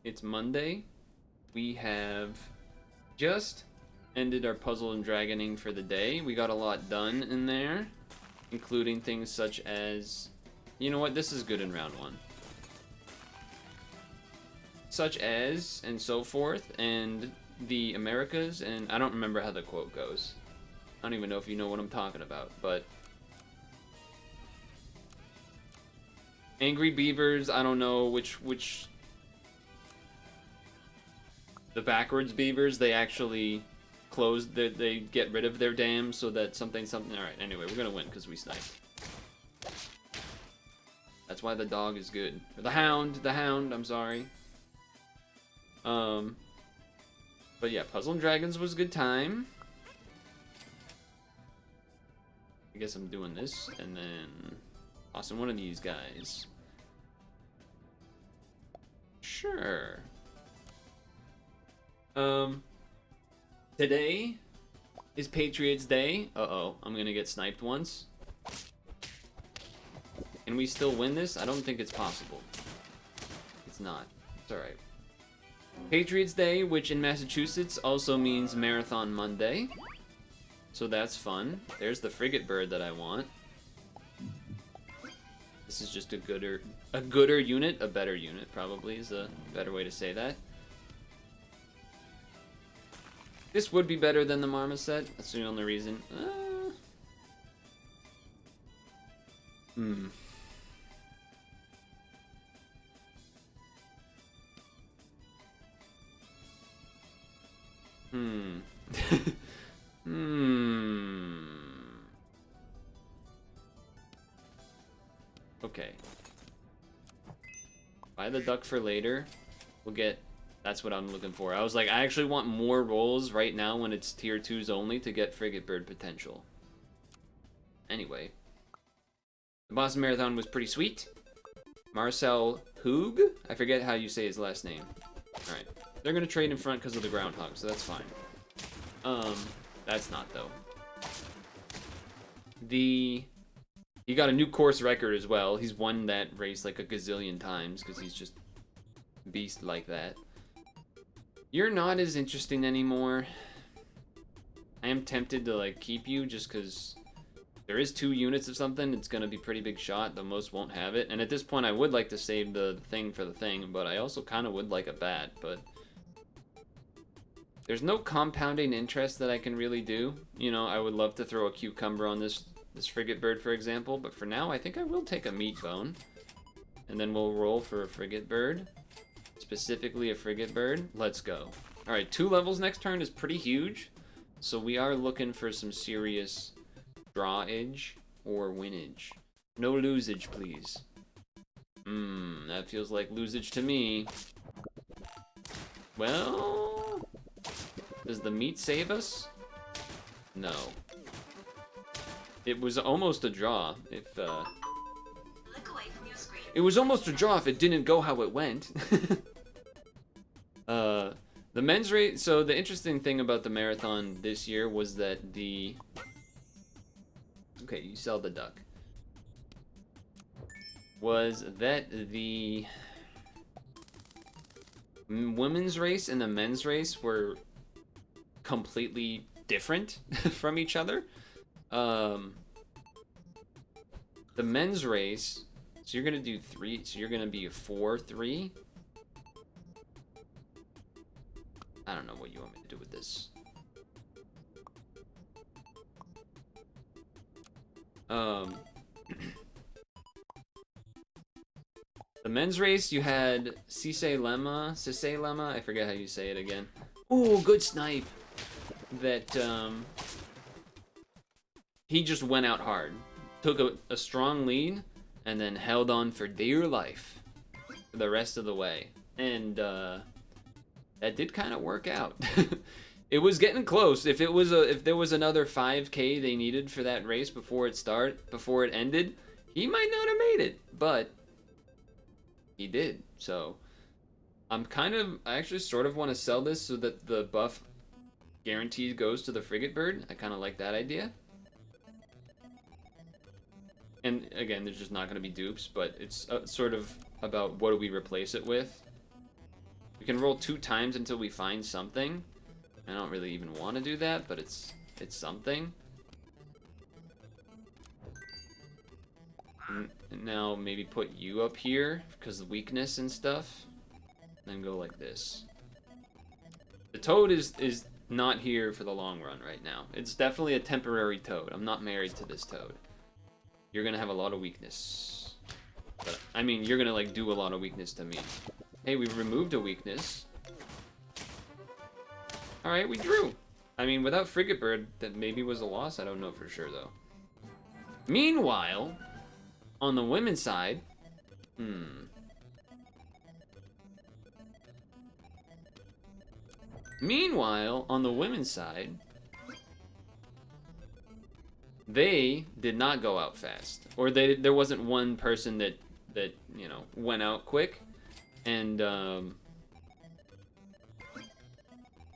It's Monday. We have just ended our puzzle and dragoning for the day. We got a lot done in there, including things such as, you know what, this is good in round one. Such as, and so forth, and the Americas, and I don't remember how the quote goes. I don't even know if you know what I'm talking about, but Angry Beavers, I don't know which the backwards beavers, they actually close, they get rid of their dams so that something. Alright, anyway, we're gonna win because we sniped. That's why the dog is good. Or the hound, I'm sorry. But yeah, Puzzle and Dragons was a good time. I guess I'm doing this, and then tossing one of these guys. Sure. Today is Patriots Day. Uh-oh, I'm gonna get sniped once. Can we still win this? I don't think it's possible. It's not. It's alright. Patriots Day, which in Massachusetts also means Marathon Monday. So that's fun. There's the frigate bird that I want. This is just a gooder unit, a better unit probably is a better way to say that. This would be better than the Marmoset. That's the only reason. Okay. Buy the duck for later. We'll get... That's what I'm looking for. I was like, I actually want more rolls right now when it's tier 2s only to get frigate bird potential. Anyway. The Boston Marathon was pretty sweet. Marcel Hoog? I forget how you say his last name. Alright. They're gonna trade in front because of the groundhog, so that's fine. That's not, though. He got a new course record as well. He's won that race like a gazillion times because he's just beast like that. You're not as interesting anymore. I am tempted to like keep you just because there is 2 units of something. It's gonna be pretty big shot. The most won't have it. And at this point, I would like to save the thing for the thing, but I also kind of would like a bat. But there's no compounding interest that I can really do. You know, I would love to throw a cucumber on this frigate bird, for example, but for now, I think I will take a meat bone. And then we'll roll for a frigate bird. Specifically a frigate bird. Let's go. Alright, 2 levels next turn is pretty huge. So we are looking for some serious drawage or winage. No losage, please. That feels like losage to me. Well... Does the meat save us? No. It was almost a draw if, Look away from your screen. It was almost a draw if it didn't go how it went. The men's race, so the interesting thing about the marathon this year was that the... Okay, you sell the duck. Was that the women's race and the men's race were completely different from each other. The men's race, so you're gonna do 3, so you're gonna be a 4-3. I don't know what you want me to do with this. The men's race, you had Cisse Lemma, I forget how you say it again. Ooh, good snipe. That, he just went out hard. Took a strong lead, and then held on for dear life for the rest of the way. And, that did kind of work out. It was getting close. If there was another 5K they needed for that race before it ended, he might not have made it, but he did. So I actually sort of want to sell this so that the buff guaranteed goes to the frigate bird. I kind of like that idea. And again, there's just not going to be dupes, but it's sort of about what do we replace it with. We can roll 2 times until we find something. I don't really even want to do that, but it's something. And now maybe put you up here because of weakness and stuff. Then go like this. The toad is not here for the long run right now. It's definitely a temporary toad. I'm not married to this toad. You're gonna have a lot of weakness. But, I mean, you're gonna, like, do a lot of weakness to me. Hey, we removed a weakness. Alright, we drew. I mean, without Frigate Bird, that maybe was a loss. I don't know for sure, though. Meanwhile, on the women's side... Meanwhile, on the women's side... They did not go out fast. Or there wasn't one person that, you know, went out quick. And, I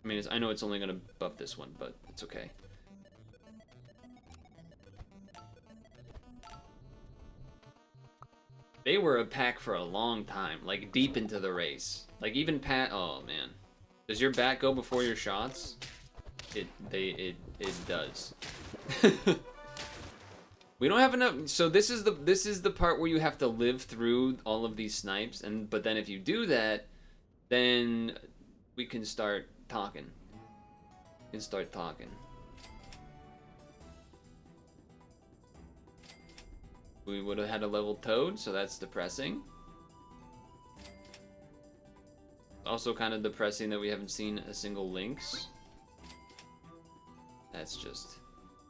mean, I know it's only going to buff this one, but it's okay. They were a pack for a long time, like deep into the race. Like even oh man. Does your bat go before your shots? It does. We don't have enough. So this is the part where you have to live through all of these snipes, but then if you do that, then we can start talking. We would have had a level toad, so that's depressing. Also kind of depressing that we haven't seen a single lynx. That's just...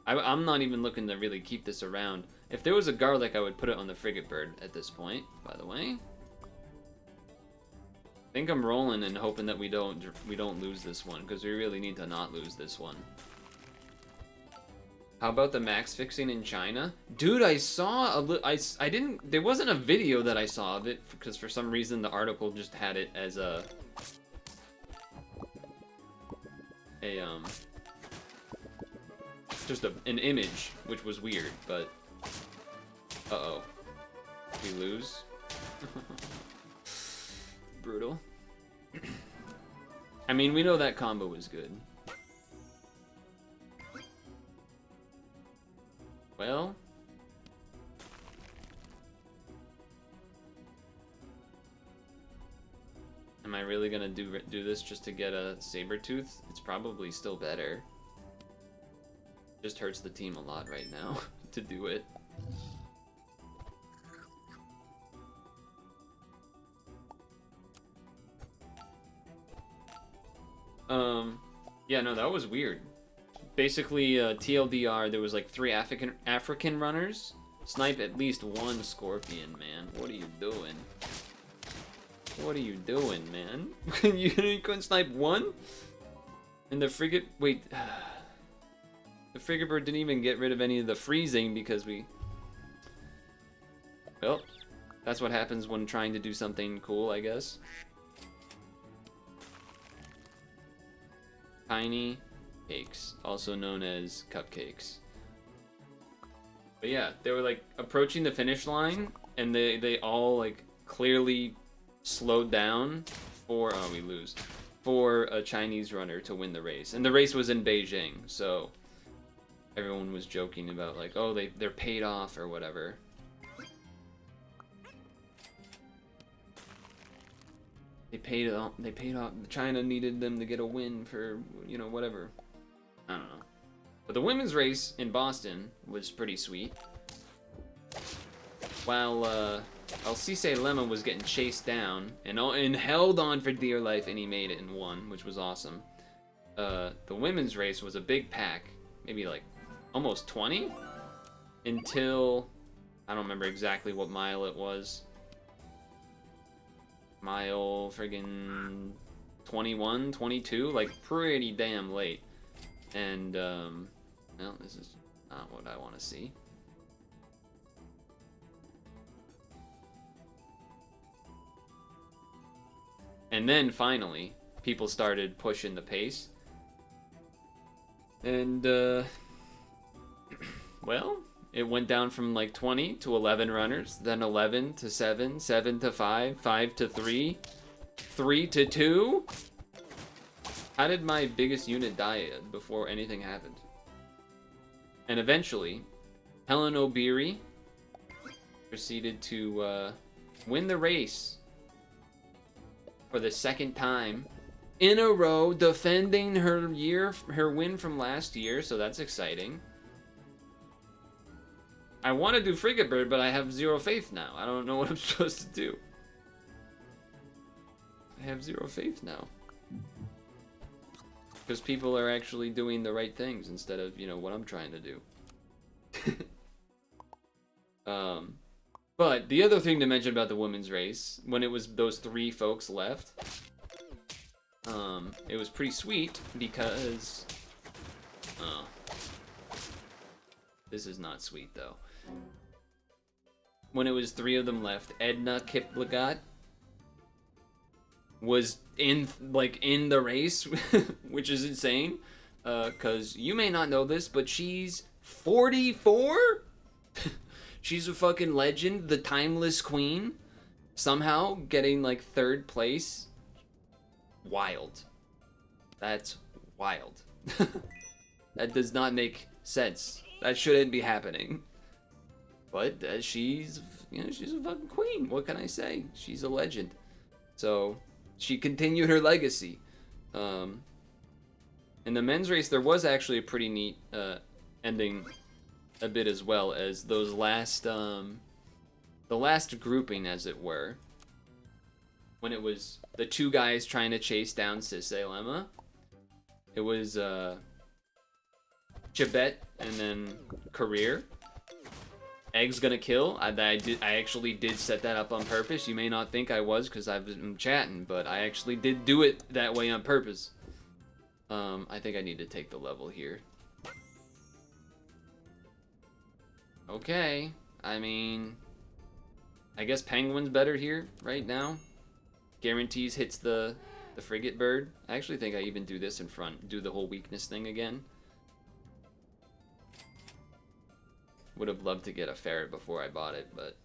I'm not even looking to really keep this around. If there was a garlic, I would put it on the Frigate Bird at this point, by the way. I think I'm rolling and hoping that we don't lose this one, because we really need to not lose this one. How about the max fixing in China? Dude, I saw I didn't, there wasn't a video that I saw of it, because for some reason the article just had it as just an image, which was weird, but uh-oh. We lose. Brutal. I mean, we know that combo was good. Well, am I really gonna do this just to get a Sabertooth? It's probably still better. Just hurts the team a lot right now to do it. Yeah, no, that was weird. Basically, TLDR, there was like 3 African runners. Snipe at least 1 scorpion, man. What are you doing? What are you doing, man? You couldn't snipe 1? And the frigate... Wait. The Frigate Bird didn't even get rid of any of the freezing because we... Well, that's what happens when trying to do something cool, I guess. Tiny cakes, also known as cupcakes. But yeah, they were like approaching the finish line, and they all like clearly slowed down for, oh, we lose, for a Chinese runner to win the race. And the race was in Beijing, so everyone was joking about like, oh, they're paid off or whatever. They paid off. China needed them to get a win for, you know, whatever. I don't know. But the women's race in Boston was pretty sweet. While Alcise Lemma was getting chased down and held on for dear life, and he made it and won, which was awesome. The women's race was a big pack, maybe like almost 20, until I don't remember exactly what mile it was. Mile friggin' 21, 22, like pretty damn late. And, well, this is not what I want to see. And then finally, people started pushing the pace. And, well, it went down from like 20 to 11 runners, then 11 to 7, 7 to 5, 5 to 3, 3-2? How did my biggest unit die before anything happened? And eventually, Helen O'Beary proceeded to win the race for the second time in a row, defending her win from last year, so that's exciting. I want to do Frigate Bird, but I have zero faith now. I don't know what I'm supposed to do. I have zero faith now. Because people are actually doing the right things instead of, you know, what I'm trying to do. But the other thing to mention about the women's race, when it was those 3 folks left, it was pretty sweet because... this is not sweet, though. When it was 3 of them left, Edna Kiplagat was in the race, which is insane. Cause you may not know this, but she's 44? She's a fucking legend, the timeless queen. Somehow getting like 3rd place. Wild. That's wild. That does not make sense. That shouldn't be happening. But she's a fucking queen. What can I say? She's a legend. So she continued her legacy. In the men's race, there was actually a pretty neat ending, a bit as well, as those last, the last grouping, as it were, when it was the 2 guys trying to chase down Sisay Lemma. It was Chibet and then Career. Egg's gonna kill. I actually did set that up on purpose. You may not think I was because I've been chatting, but I actually did do it that way on purpose. I think I need to take the level here. Okay, I mean, I guess Penguin's better here right now. Guarantees hits the Frigate Bird. I actually think I even do this in front, do the whole weakness thing again. Would have loved to get a ferret before I bought it, but...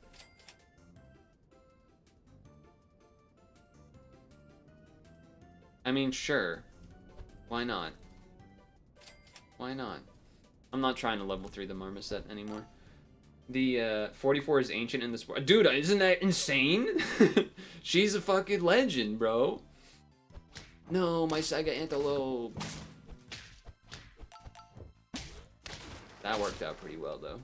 I mean, sure. Why not? Why not? I'm not trying to level 3 the Marmoset anymore. The 44 is ancient in the sport. Dude, isn't that insane? She's a fucking legend, bro. No, my Sega Antelope. That worked out pretty well, though.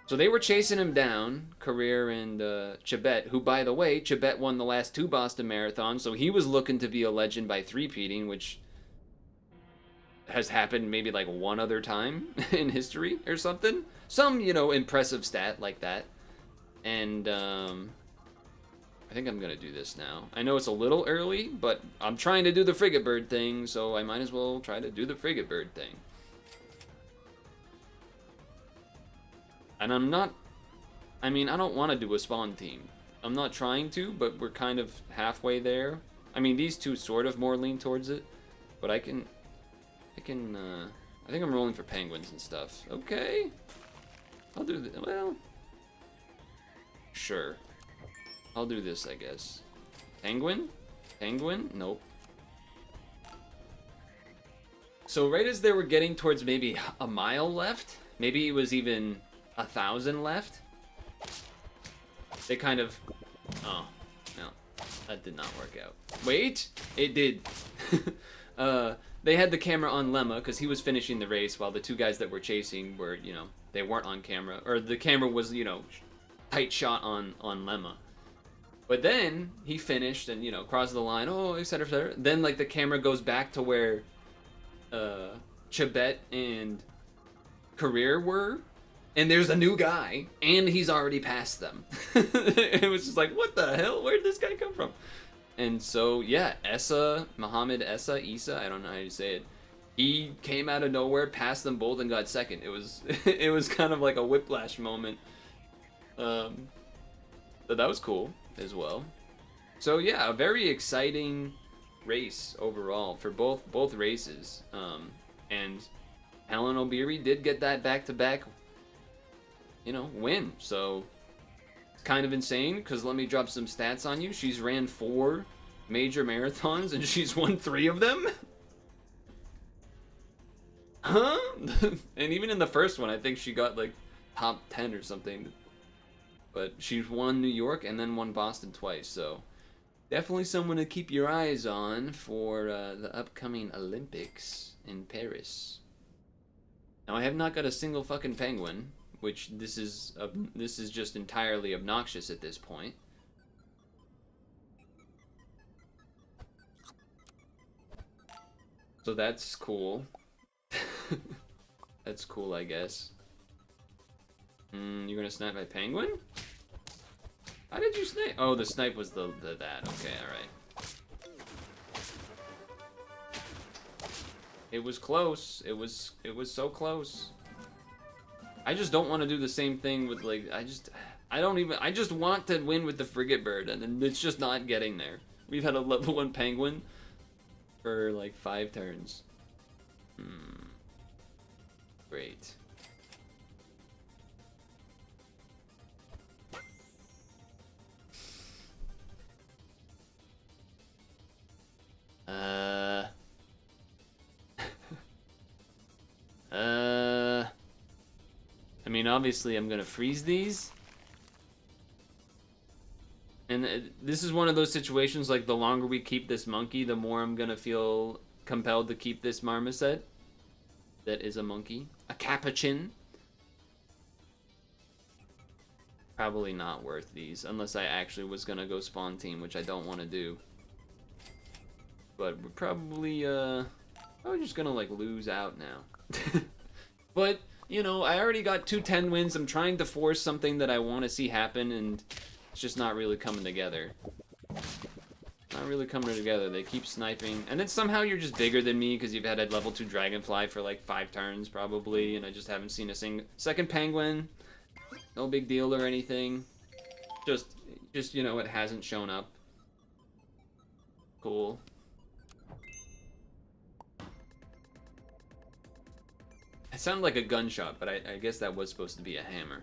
So they were chasing him down, Career and Chibet, who, by the way, Chibet won the last 2 Boston Marathons, so he was looking to be a legend by 3-peating, which has happened maybe like 1 other time in history or something. Some, you know, impressive stat like that. And I think I'm gonna do this now. I know it's a little early, but I'm trying to do the Frigate Bird thing, so I might as well try to do the Frigate Bird thing. And I'm not... I mean, I don't want to do a spawn team. I'm not trying to, but we're kind of halfway there. I mean, these 2 sort of more lean towards it. But I think I'm rolling for penguins and stuff. Okay. I'll do this. Well... Sure. I'll do this, I guess. Penguin? Penguin? Nope. So right as they were getting towards maybe a mile left, maybe it was even 1,000 left, they kind of... Oh, no. That did not work out. Wait! It did. They had the camera on Lemma, because he was finishing the race, while the 2 guys that were chasing were, you know, they weren't on camera. Or the camera was, you know, tight shot on Lemma. But then, he finished and, you know, crossed the line, oh, etc, etc. Then, like, the camera goes back to where Chibet and Career were, and there's a new guy, and he's already past them. It was just like, what the hell? Where did this guy come from? And so, yeah, Muhammad Isa, I don't know how you say it. He came out of nowhere, passed them both, and got second. It was, it was kind of like a whiplash moment. But that was cool as well. So yeah, a very exciting race overall for both races. And Helen O'Beary did get that back-to-back, you know, win. So kind of insane, because let me drop some stats on you. She's ran 4 major marathons, and she's won 3 of them? Huh? And even in the first one, I think she got, like, top 10 or something. But she's won New York and then won Boston twice, so... Definitely someone to keep your eyes on for the upcoming Olympics in Paris. Now, I have not got a single fucking penguin, which this is just entirely obnoxious at this point. So that's cool. That's cool, I guess. You're gonna snipe my penguin? How did you snipe? Oh, the snipe was the that. Okay, alright. It was close. It was so close. I just don't want to do the same thing with, like, I just want to win with the frigate bird, and it's just not getting there. We've had a level 1 penguin for, like, 5 turns. Great. I mean, obviously I'm gonna freeze these. And this is one of those situations, like, the longer we keep this monkey, the more I'm gonna feel compelled to keep this marmoset. That is a monkey. A capuchin. Probably not worth these, unless I actually was gonna go spawn team, which I don't want to do. But we're probably just gonna, like, lose out now. But, you know, I already got 2 10 wins. I'm trying to force something that I want to see happen, and it's just not really coming together. Not really coming together. They keep sniping. And then somehow you're just bigger than me because you've had a level 2 dragonfly for, like, 5 turns, probably, and I just haven't seen a second penguin. No big deal or anything. Just, you know, it hasn't shown up. Cool. It sounded like a gunshot, but I guess that was supposed to be a hammer.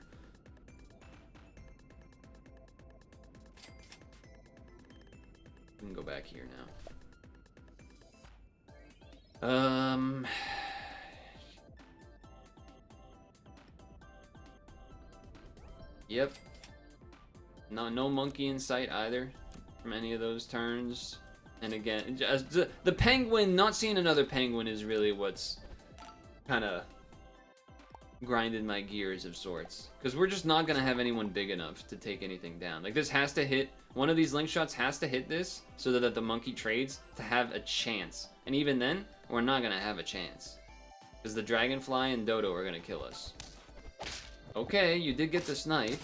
We can go back here now. Yep. No monkey in sight either from any of those turns. And again, just the penguin, not seeing another penguin is really what's kind of grinded my gears of sorts, because we're just not gonna have anyone big enough to take anything down. Like, this has to hit, one of these link shots has to hit this so that the monkey trades to have a chance, and even then we're not gonna have a chance because the dragonfly and dodo are gonna kill us. Okay, you did get the snipe,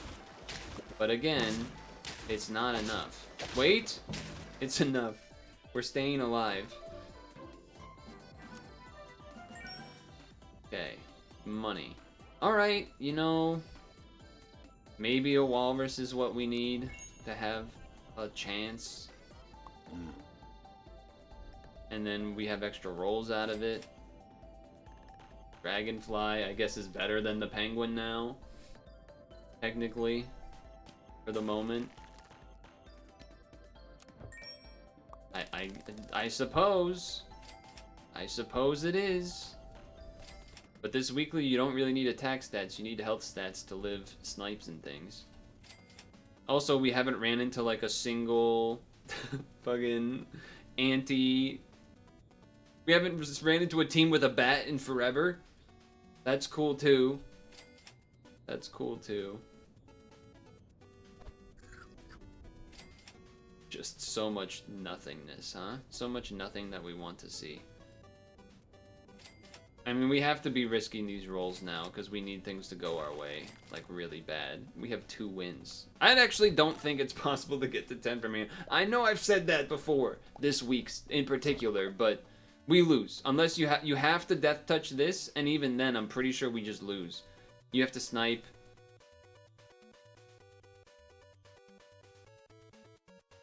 but again, it's not enough. Wait, it's enough. We're staying alive. Okay, money. Alright, you know, maybe a walrus is what we need to have a chance. And then we have extra rolls out of it. Dragonfly, I guess, is better than the penguin now. Technically. For the moment. I suppose. I suppose it is. But this weekly, you don't really need attack stats. You need health stats to live snipes and things. Also, we haven't ran into, like, a single fucking anti... We haven't just ran into a team with a bat in forever. That's cool, too. That's cool, too. Just so much nothingness, huh? So much nothing that we want to see. I mean, we have to be risking these rolls now because we need things to go our way, like, really bad. We have 2 wins. I actually don't think it's possible to get to 10 for me. I know I've said that before, this week in particular, but we lose. Unless you have to death touch this, and even then, I'm pretty sure we just lose. You have to snipe.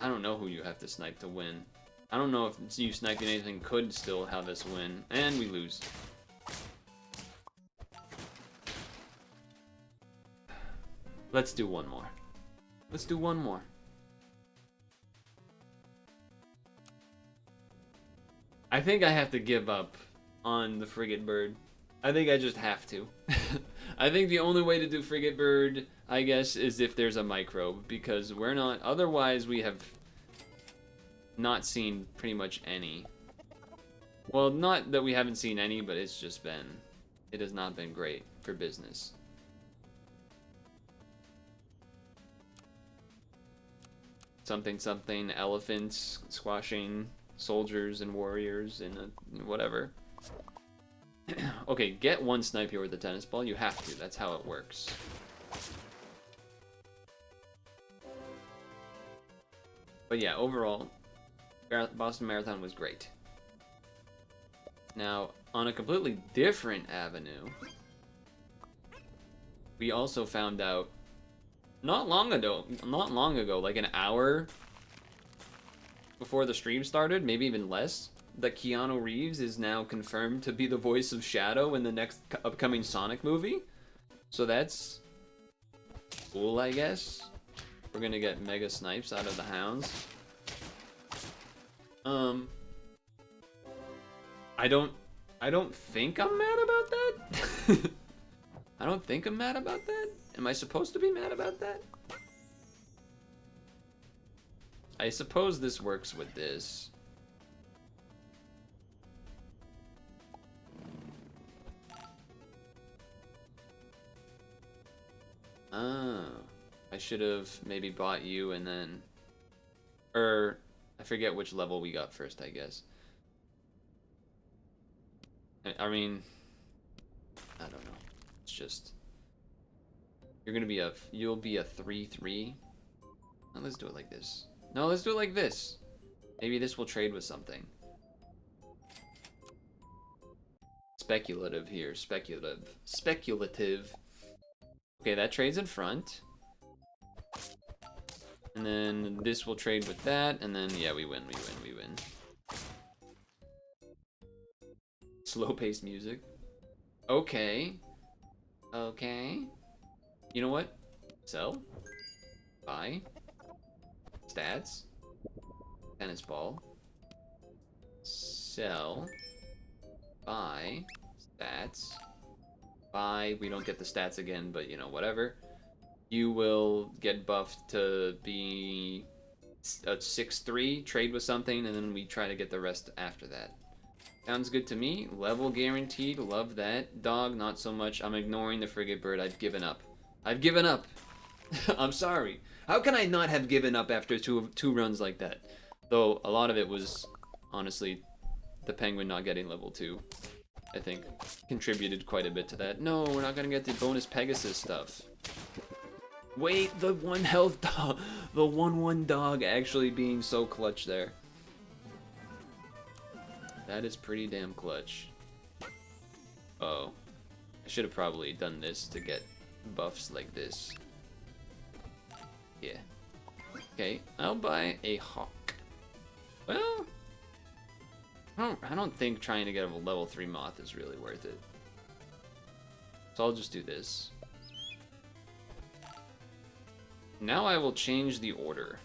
I don't know who you have to snipe to win. I don't know if you sniping anything could still have us win, and we lose. Let's do one more. Let's do one more. I think I have to give up on the frigate bird. I think I just have to. I think the only way to do frigate bird, I guess, is if there's a microbe, because we're not, otherwise we have not seen pretty much any. Well, not that we haven't seen any, but it's just been, it has not been great for business. Something something, elephants squashing soldiers and warriors in a whatever. Okay, get one snipe here with the tennis ball. You have to. That's how it works. But yeah, overall, Boston Marathon was great. Now, on a completely different avenue, we also found out not long ago, like an hour before the stream started, maybe even less, that Keanu Reeves is now confirmed to be the voice of Shadow in the next upcoming Sonic movie. So that's cool, I guess. We're gonna get mega snipes out of the hounds. I don't think I'm mad about that. I don't think I'm mad about that. Am I supposed to be mad about that? I suppose this works with this. Oh, I should have maybe bought you and then, or I forget which level we got first, I guess. I mean, I don't know. It's just, you'll be a 3-3. Now let's do it like this. No, let's do it like this. Maybe this will trade with something. Speculative here, speculative. Okay, that trades in front. And then this will trade with that, and then, yeah, we win. Slow-paced music. Okay. Okay. You know what? Sell. Buy. Stats. Tennis ball. Sell. Buy. Stats. Buy. We don't get the stats again, but, you know, whatever. You will get buffed to be a 6-3, trade with something, and then we try to get the rest after that. Sounds good to me. Level guaranteed. Love that. Dog, not so much. I'm ignoring the frigate bird. I've given up. I've given up. I'm sorry. How can I not have given up after two runs like that? Though a lot of it was, honestly, the penguin not getting level 2. I think contributed quite a bit to that. No, we're not gonna get the bonus Pegasus stuff. Wait, the 1 health dog, the 1/1 dog actually being so clutch there. That is pretty damn clutch. Oh, I should have probably done this to get buffs like this. Yeah. Okay, I'll buy a hawk. Well, I don't think trying to get a level 3 moth is really worth it. So I'll just do this. Now I will change the order.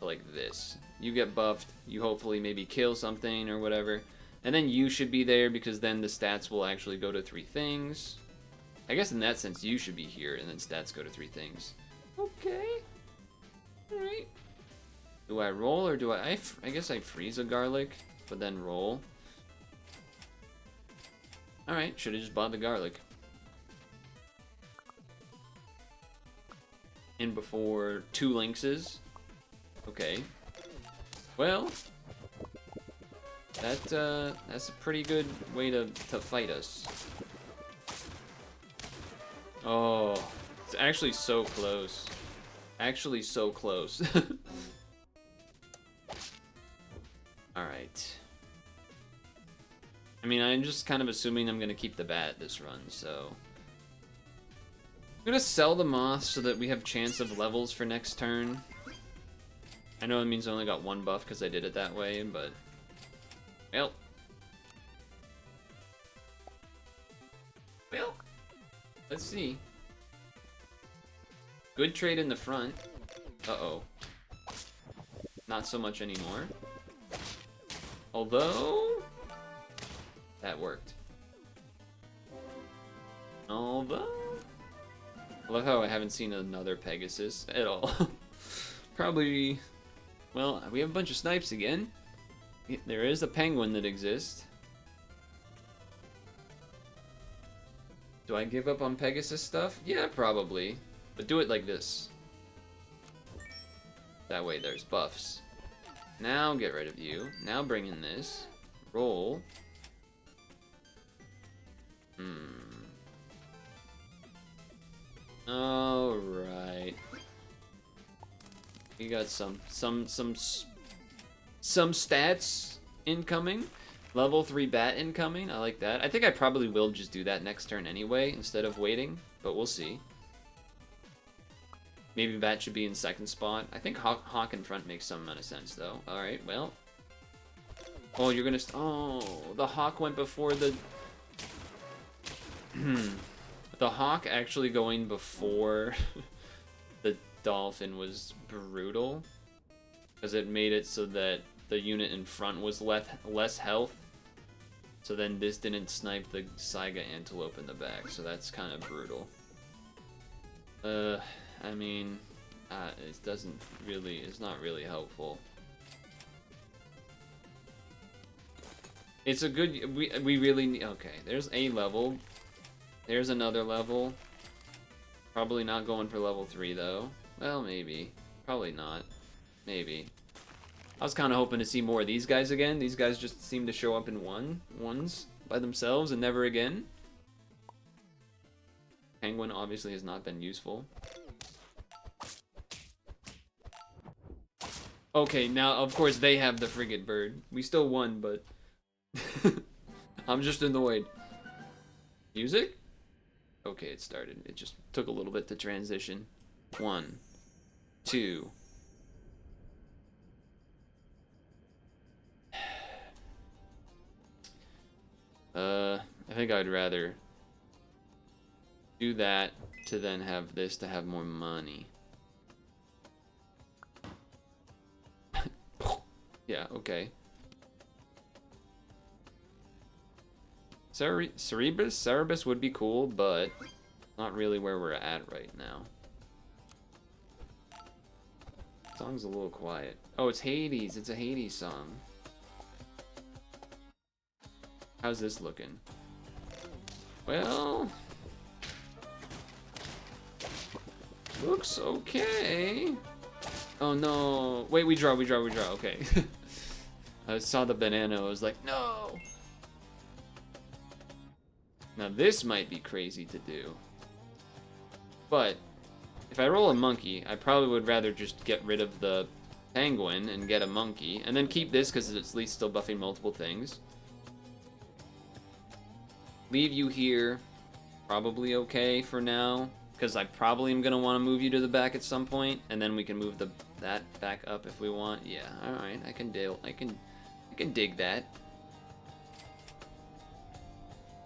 Like this. You get buffed, you hopefully maybe kill something or whatever. And then you should be there because then the stats will actually go to 3 things. I guess in that sense you should be here and then stats go to 3 things. Okay. Alright. Do I roll or do I guess I freeze a garlic, but then roll. Alright, should have just bought the garlic. In before 2 lynxes. Okay. Well, that's a pretty good way to fight us. Oh, it's actually so close. Actually so close. Alright. I mean, I'm just kind of assuming I'm gonna keep the bat this run, so I'm gonna sell the moth so that we have chance of levels for next turn. I know it means I only got 1 buff because I did it that way, but well, let's see. Good trade in the front. Uh-oh. Not so much anymore. Although... that worked. Although... I love how I haven't seen another Pegasus at all. Probably... well, we have a bunch of snipes again. There is a penguin that exists. Do I give up on Pegasus stuff? Yeah, probably. But do it like this. That way there's buffs. Now get rid of you. Now bring in this. Roll. Alright. We got some stats incoming. Level 3 bat incoming. I like that. I think I probably will just do that next turn anyway instead of waiting, but we'll see. Maybe bat should be in second spot. I think Hawk in front makes some amount of sense though. Alright, well. Oh, you're gonna... oh, the Hawk went before the... the Hawk actually going before the Dolphin was brutal. Because it made it so that the unit in front was less health. So then this didn't snipe the Saiga Antelope in the back. So that's kind of brutal. I mean, it doesn't really... it's not really helpful. It's a good... we really need... okay, there's a level. There's another level. Probably not going for level 3, though. Well, maybe. Probably not. Maybe. I was kind of hoping to see more of these guys again. These guys just seem to show up in ones by themselves and never again. Penguin obviously has not been useful. Okay, now, of course, they have the frigate bird. We still won, but... I'm just annoyed. Music? Okay, it started. It just took a little bit to transition. 1, 2. I think I'd rather do that to then have this to have more money. Yeah, okay. Cerebus would be cool, but not really where we're at right now. Song's a little quiet. Oh, it's Hades. It's a Hades song. How's this looking? Well... looks okay. Oh no. Wait, we draw. Okay. I saw the banana. I was like, no. Now this might be crazy to do. But if I roll a monkey, I probably would rather just get rid of the penguin and get a monkey. And then keep this because it's at least still buffing multiple things. Leave you here. Probably okay for now. Because I probably am going to want to move you to the back at some point. And then we can move that back up if we want. Yeah, alright. I can dig that.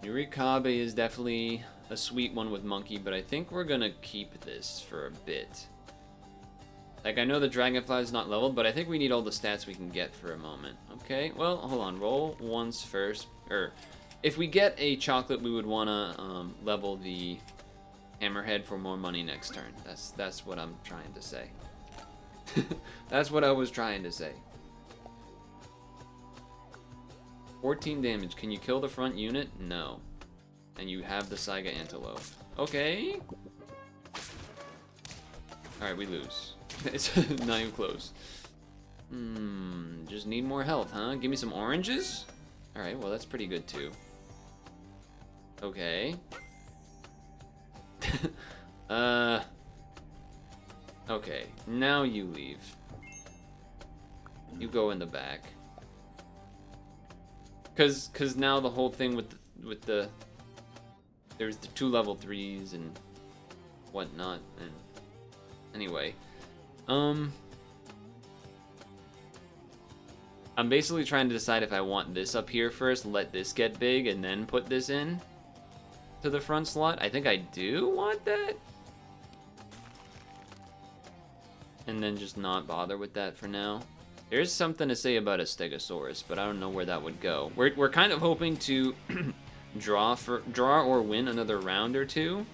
Yurikabe is definitely a sweet one with monkey, but I think we're gonna keep this for a bit. Like, I know the dragonfly is not leveled, but I think we need all the stats we can get for a moment. Okay, well, hold on. Roll once first. Or, if we get a chocolate, we would wanna level the hammerhead for more money next turn. That's what I'm trying to say. That's what I was trying to say. 14 damage. Can you kill the front unit? No. And you have the Saiga Antelope. Okay. Alright, we lose. It's not even close. Just need more health, huh? Give me some oranges? Alright, well that's pretty good too. Okay. Okay, now you leave. You go in the back. Cause now the whole thing with the there's the 2 level 3s and whatnot, and anyway, I'm basically trying to decide if I want this up here first, let this get big, and then put this in to the front slot. I think I do want that. and then just not bother with that for now. There's something to say about a Stegosaurus, but I don't know where that would go. We're kind of hoping to draw or win another round or two,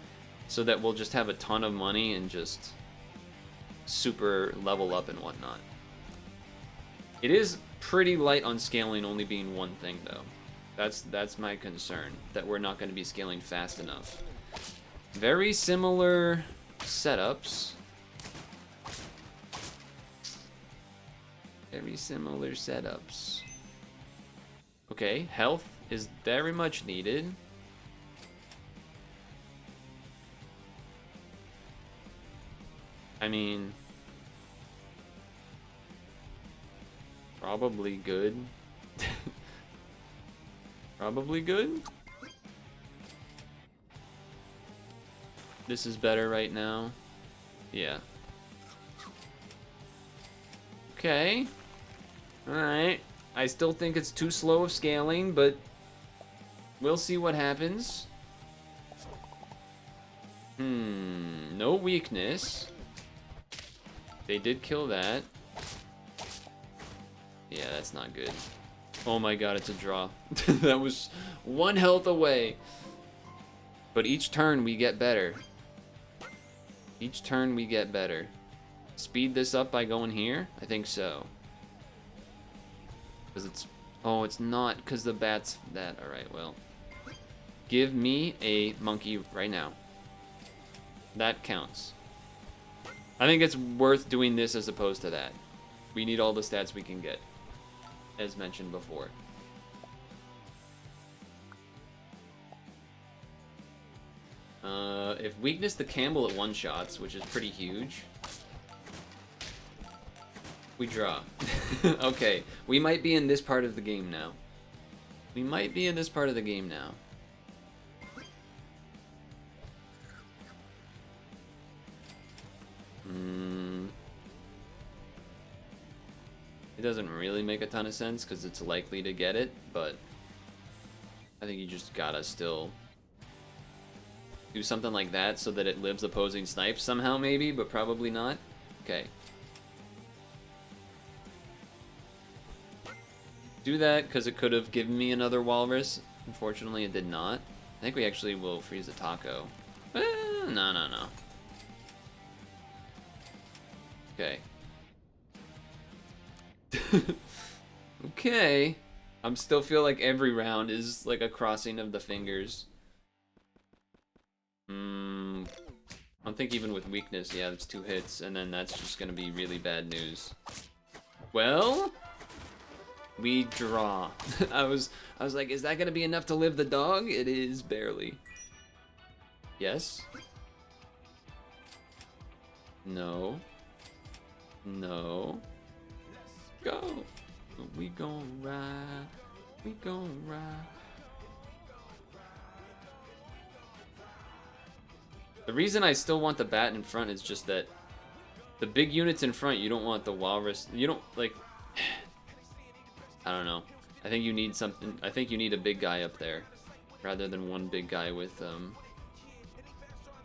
so that we'll just have a ton of money and just super level up and whatnot. It is pretty light on scaling, only being one thing though. That's my concern, that we're not going to be scaling fast enough. Very similar setups. Very similar setups. Okay, health is very much needed. I mean, probably good. Probably good. This is better right now. Yeah. Okay. Alright. I still think it's too slow of scaling, but we'll see what happens. No weakness. They did kill that. Yeah, that's not good. Oh my god, it's a draw. That was 1 health away. But each turn we get better. Each turn we get better. Speed this up by going here? I think so. Because it's... Oh, it's not because the bat's that. Alright, well. Give me a monkey right now. That counts. I think it's worth doing this as opposed to that. We need all the stats we can get, as mentioned before. If weakness the Campbell at one-shots, which is pretty huge, we draw. Okay, we might be in this part of the game now. We might be in this part of the game now. It doesn't really make a ton of sense because it's likely to get it, but I think you just gotta still do something like that so that it lives opposing snipes somehow, maybe, but probably not. Okay. Do that because it could have given me another walrus. Unfortunately, it did not. I think we actually will freeze a taco. No. Okay. Okay. I still feel like every round is like a crossing of the fingers. I think even with weakness, yeah, that's 2 hits, and then that's just gonna be really bad news. Well, we draw. I was like, is that gonna be enough to live the dog? It is barely. Yes. No. No. Go. We gon' ride. We gon' ride. The reason I still want the bat in front is just that the big units in front, you don't want the walrus. You don't, like, I don't know. I think you need something. I think you need a big guy up there rather than one big guy with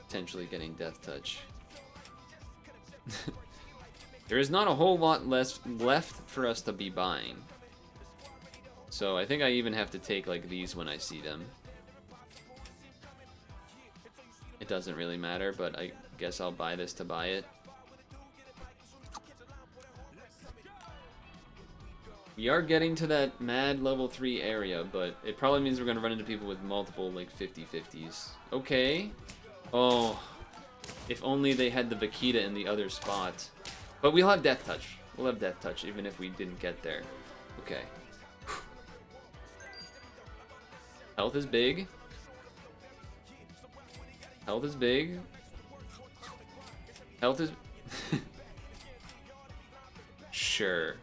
potentially getting death touch. There is not a whole lot left for us to be buying. So I think I even have to take like these when I see them. It doesn't really matter, but I guess I'll buy this to buy it. We are getting to that mad level 3 area, but it probably means we're going to run into people with multiple like 50-50s. Okay. Oh, if only they had the Vaquita in the other spot. But we'll have Death Touch. We'll have Death Touch even if we didn't get there. Okay. Health is big. Health is big. Health is... Sure.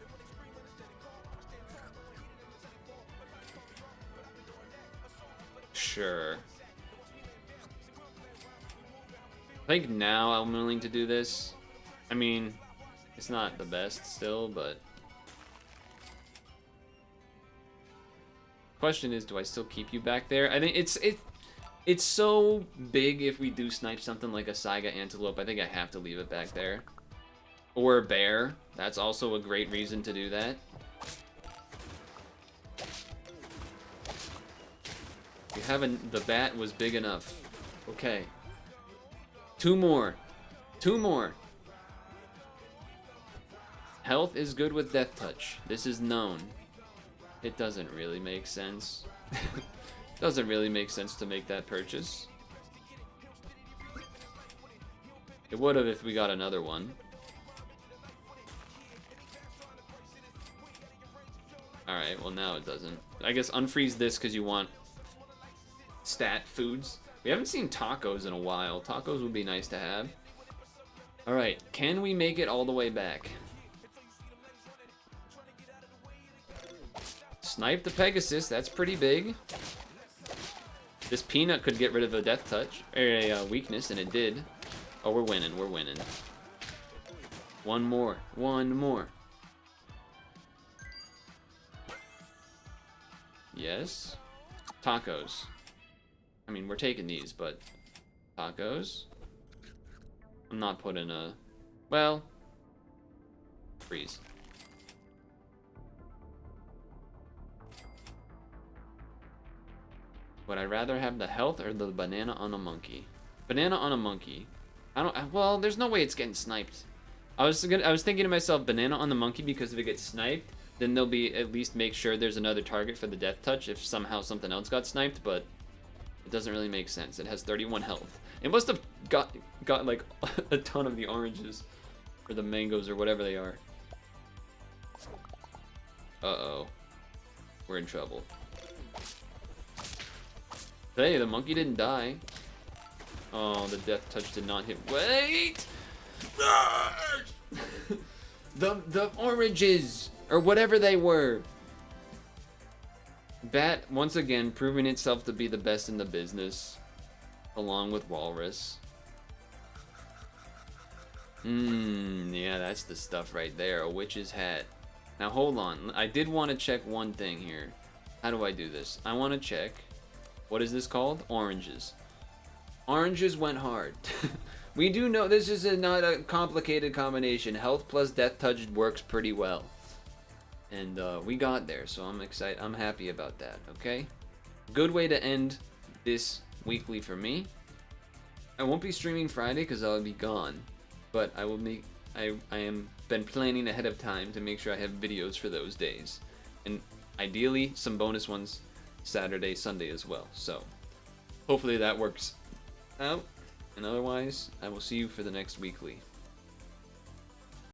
Sure. I think now I'm willing to do this. I mean, it's not the best still, but... Question is, do I still keep you back there? I think it's so big if we do snipe something like a Saiga Antelope. I think I have to leave it back there. Or bear. That's also a great reason to do that. You haven't. The bat was big enough. Okay. 2 more. 2 more. Health is good with Death Touch. This is known. It doesn't really make sense. Doesn't really make sense to make that purchase. It would have if we got another one. Alright, well now it doesn't. I guess unfreeze this because you want stat foods. We haven't seen tacos in a while. Tacos would be nice to have. Alright, can we make it all the way back? Snipe the Pegasus, that's pretty big. This peanut could get rid of a death touch, or a weakness, and it did. Oh, we're winning, we're winning. One more, one more. Yes. Tacos. I mean, we're taking these, but tacos. I'm not putting a, well, freeze. Would I rather have the health or the banana on a monkey? Banana on a monkey. I don't. Well, there's no way it's getting sniped. I was thinking to myself, banana on the monkey, because if it gets sniped, then they'll be at least make sure there's another target for the death touch if somehow something else got sniped. But it doesn't really make sense. It has 31 health. It must have got like a ton of the oranges, or the mangoes, or whatever they are. Uh-oh, we're in trouble. Hey, the monkey didn't die. Oh, the death touch did not hit. Wait! the oranges, or whatever they were. Bat, once again, proving itself to be the best in the business, along with Walrus. Yeah, that's the stuff right there, a witch's hat. Now, hold on. I did want to check one thing here. How do I do this? I want to check. What is this called? Oranges. Oranges went hard. We do know this is not a complicated combination. Health plus death touch works pretty well. And we got there, so I'm excited. I'm happy about that, okay? Good way to end this weekly for me. I won't be streaming Friday because I'll be gone. But I will make... I am been planning ahead of time to make sure I have videos for those days. And ideally, some bonus ones Saturday, Sunday as well. So hopefully that works out, and otherwise I will see you for the next weekly.